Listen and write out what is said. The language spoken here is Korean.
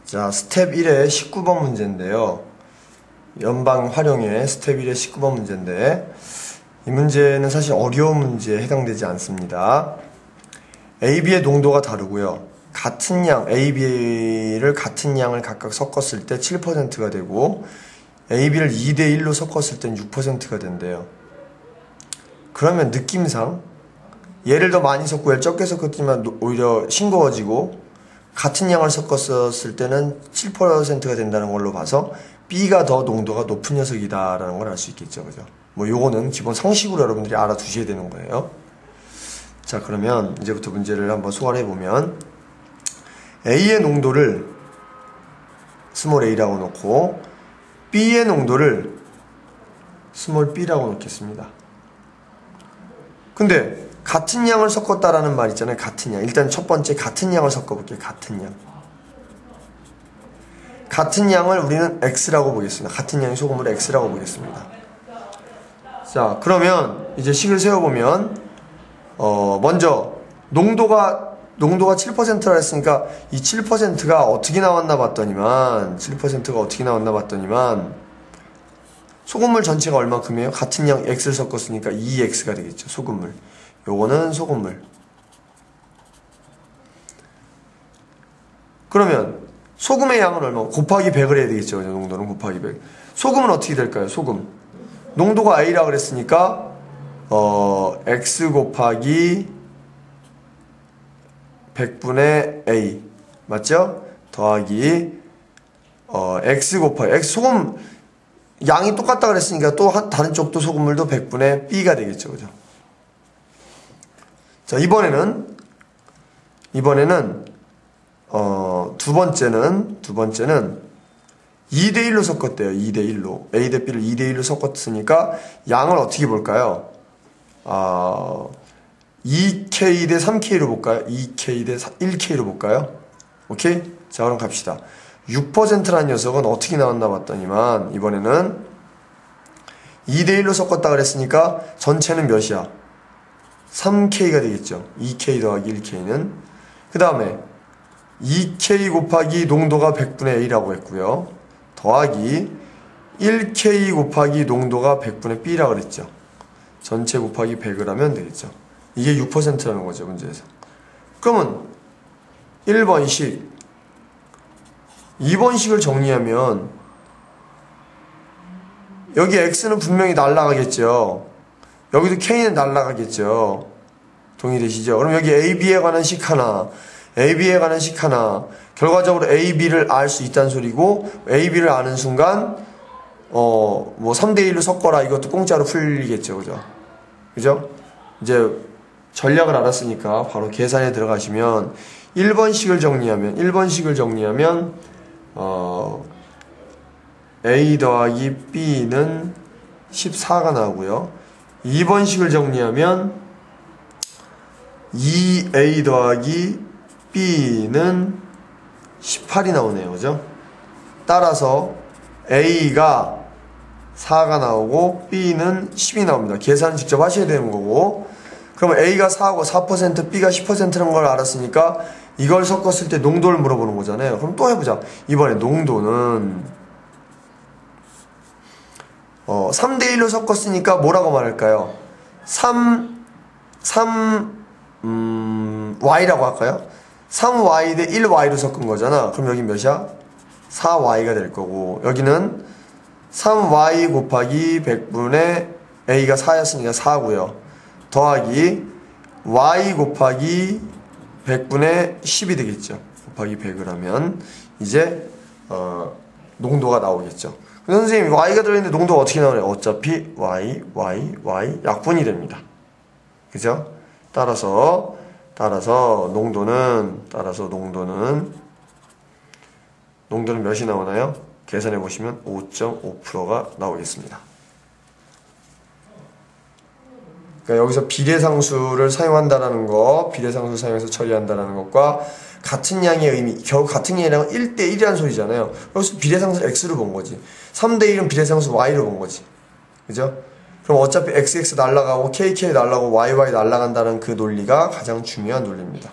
자, 스텝 1의 19번 문제인데요. 연방 활용의 스텝 1의 19번 문제인데, 이 문제는 사실 어려운 문제에 해당되지 않습니다. AB의 농도가 다르고요. 같은 양, AB를 같은 양을 각각 섞었을 때 7%가 되고, AB를 2대1로 섞었을 땐 6%가 된대요. 그러면 느낌상, 얘를 더 많이 섞고 얘를 적게 섞었지만 오히려 싱거워지고, 같은 양을 섞었을 때는 7%가 된다는 걸로 봐서 B가 더 농도가 높은 녀석이다 라는 걸 알 수 있겠죠. 그죠? 뭐 요거는 기본 상식으로 여러분들이 알아두셔야 되는 거예요. 자, 그러면 이제부터 문제를 한번 소화를 해보면, A의 농도를 스몰 a라고 놓고 B의 농도를 스몰 b라고 놓겠습니다. 근데 같은 양을 섞었다라는 말 있잖아요. 같은 양. 일단 첫 번째 같은 양을 섞어볼게요. 같은 양. 같은 양을 우리는 X라고 보겠습니다. 같은 양의 소금을 X라고 보겠습니다. 자, 그러면 이제 식을 세워보면 먼저 농도가 7%라 했으니까 이 7%가 어떻게 나왔나 봤더니만 소금물 전체가 얼마큼이에요? 같은 양 X를 섞었으니까 2X가 되겠죠. 소금물. 요거는 소금물. 그러면 소금의 양은 얼마? 곱하기 100을 해야 되겠죠. 농도는 곱하기 100. 소금은 어떻게 될까요? 소금. 농도가 A라 그랬으니까 X 곱하기 100분의 A 맞죠? 더하기 X 곱하기 X 소금 양이 똑같다 그랬으니까 또 다른 쪽도 소금물도 100분의 B가 되겠죠. 그죠? 자, 이번에는 두 번째는 2대1로 섞었대요. 2대1로. A 대 B를 2대1로 섞었으니까 양을 어떻게 볼까요? 2K 대 3K로 볼까요? 2K 대 1K로 볼까요? 오케이? 자, 그럼 갑시다. 6%라는 녀석은 어떻게 나왔나 봤더니만 이번에는 2대1로 섞었다 그랬으니까 전체는 몇이야? 3K가 되겠죠. 2K 더하기 1K는. 그 다음에 2K 곱하기 농도가 100분의 A라고 했고요. 더하기 1K 곱하기 농도가 100분의 B라고 그랬죠. 전체 곱하기 100을 하면 되겠죠. 이게 6%라는 거죠, 문제에서. 그러면 1번식, 2번식을 정리하면 여기 X는 분명히 날아가겠죠. 여기도 K는 날아가겠죠. 동의되시죠? 그럼 여기 AB에 관한 식 하나, AB에 관한 식 하나, 결과적으로 AB를 알 수 있다는 소리고, AB를 아는 순간 3대1로 섞어라 이것도 공짜로 풀리겠죠. 그죠? 그죠? 이제 전략을 알았으니까 바로 계산에 들어가시면 1번식을 정리하면 A 더하기 B는 14가 나오고요. 2번식을 정리하면 2A 더하기 B는 18이 나오네요. 그죠? 따라서 A가 4가 나오고 B는 10이 나옵니다. 계산은 직접 하셔야 되는 거고, 그러면 A가 4하고 4%, B가 10%라는 걸 알았으니까 이걸 섞었을 때 농도를 물어보는 거잖아요. 그럼 또 해보자. 이번에 농도는 3대1로 섞었으니까 뭐라고 말할까요? Y라고 할까요? 3Y 대 1Y로 섞은 거잖아. 그럼 여기 몇이야? 4Y가 될 거고, 여기는 3Y 곱하기 100분의 A가 4였으니까 4고요. 더하기 Y 곱하기 100분의 10이 되겠죠. 곱하기 100을 하면 이제 농도가 나오겠죠. 선생님, Y가 들어있는데 농도가 어떻게 나오나요? 어차피 Y 약분이 됩니다. 그죠? 따라서 농도는 몇이 나오나요? 계산해 보시면 5.5%가 나오겠습니다. 그러니까 여기서 비례상수를 사용한다라는 거, 비례상수 사용해서 처리한다라는 것과 같은 양의 의미, 결국 같은 양이랑 1대1이라는 소리잖아요. 여기서 비례상수를 X로 본 거지. 3대1은 비례상수 Y로 본 거지. 그죠? 그럼 어차피 XX 날아가고 KK 날아가고 YY 날아간다는 그 논리가 가장 중요한 논리입니다.